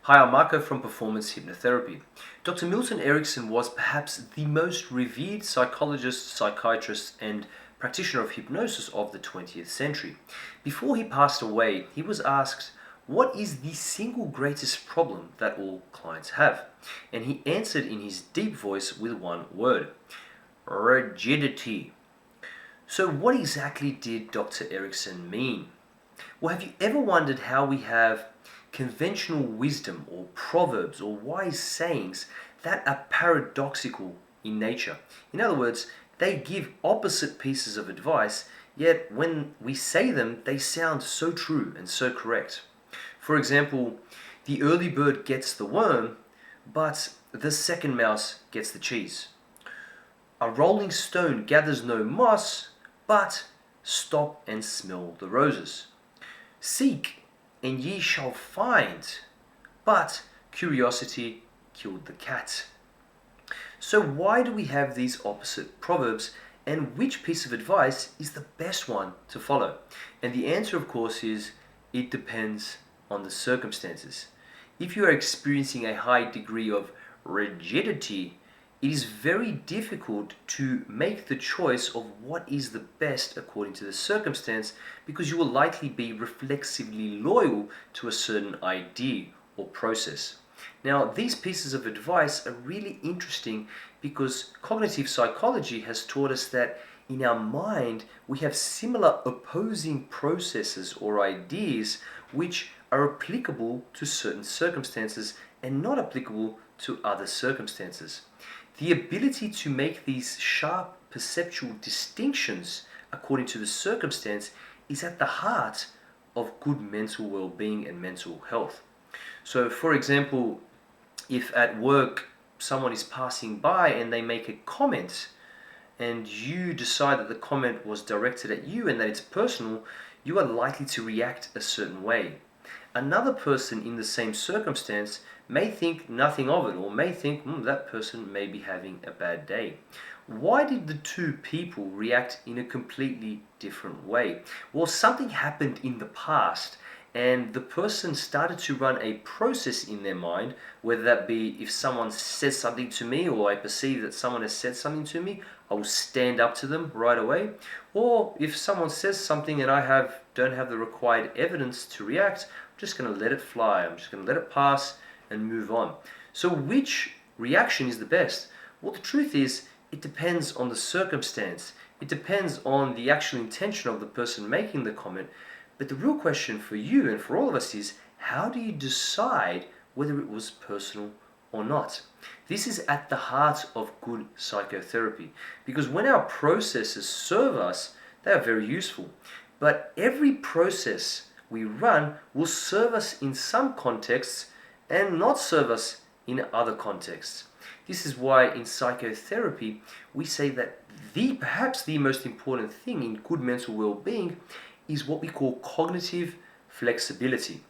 Hi, I'm Marco from Performance Hypnotherapy. Dr. Milton Erickson was perhaps the most revered psychologist, psychiatrist, and practitioner of hypnosis of the 20th century. Before he passed away, he was asked, "What is the single greatest problem that all clients have?" And he answered in his deep voice with one word: rigidity. So, what exactly did Dr. Erickson mean? Well, have you ever wondered how we have conventional wisdom or proverbs or wise sayings that are paradoxical in nature? In other words, they give opposite pieces of advice, yet when we say them, they sound so true and so correct. For example, the early bird gets the worm, but the second mouse gets the cheese. A rolling stone gathers no moss, but stop and smell the roses. Seek, and ye shall find, but curiosity killed the cat. So why do we have these opposite proverbs, and which piece of advice is the best one to follow? And the answer, of course, is it depends on the circumstances. If you are experiencing a high degree of rigidity, it is very difficult to make the choice of what is the best according to the circumstance, because you will likely be reflexively loyal to a certain idea or process. Now, these pieces of advice are really interesting because cognitive psychology has taught us that in our mind we have similar opposing processes or ideas which are applicable to certain circumstances and not applicable to other circumstances. The ability to make these sharp perceptual distinctions according to the circumstance is at the heart of good mental well-being and mental health. So, for example, if at work someone is passing by and they make a comment and you decide that the comment was directed at you and that it's personal, you are likely to react a certain way. Another person in the same circumstance may think nothing of it, or may think that person may be having a bad day. Why did the two people react in a completely different way? Well, something happened in the past, and the person started to run a process in their mind, whether that be if someone says something to me, or I perceive that someone has said something to me, I will stand up to them right away. Or if someone says something and I don't have the required evidence to react, I'm just going to let it fly. I'm just going to let it pass and move on. So which reaction is the best? Well, the truth is, it depends on the circumstance. It depends on the actual intention of the person making the comment. But the real question for you and for all of us is, how do you decide whether it was personal or not? This is at the heart of good psychotherapy, because when our processes serve us, they are very useful. But every process we run will serve us in some contexts and not serve us in other contexts. This is why in psychotherapy we say that perhaps the most important thing in good mental well-being is what we call cognitive flexibility.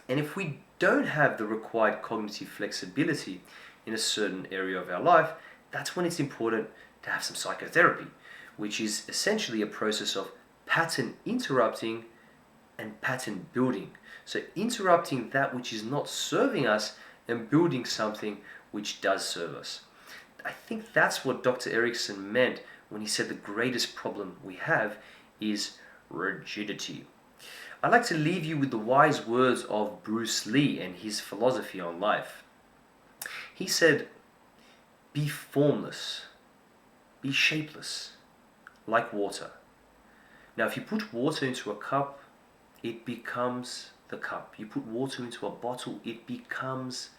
And if we don't have the required cognitive flexibility in a certain area of our life, that's when it's important to have some psychotherapy, which is essentially a process of pattern interrupting and pattern building. So interrupting that which is not serving us and building something which does serve us. I think that's what Dr. Erickson meant when he said the greatest problem we have is rigidity. I'd like to leave you with the wise words of Bruce Lee and his philosophy on life. He said, "Be formless, be shapeless, like water." Now, if you put water into a cup, it becomes the cup. You put water into a bottle, it becomes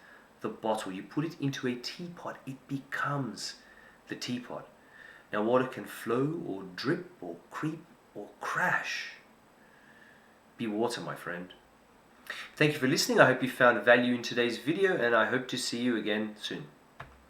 the bottle. You put it into a teapot, it becomes the teapot. Now, water can flow or drip or creep or crash. Be water, my friend. Thank you for listening. I hope you found value in today's video, and I hope to see you again soon.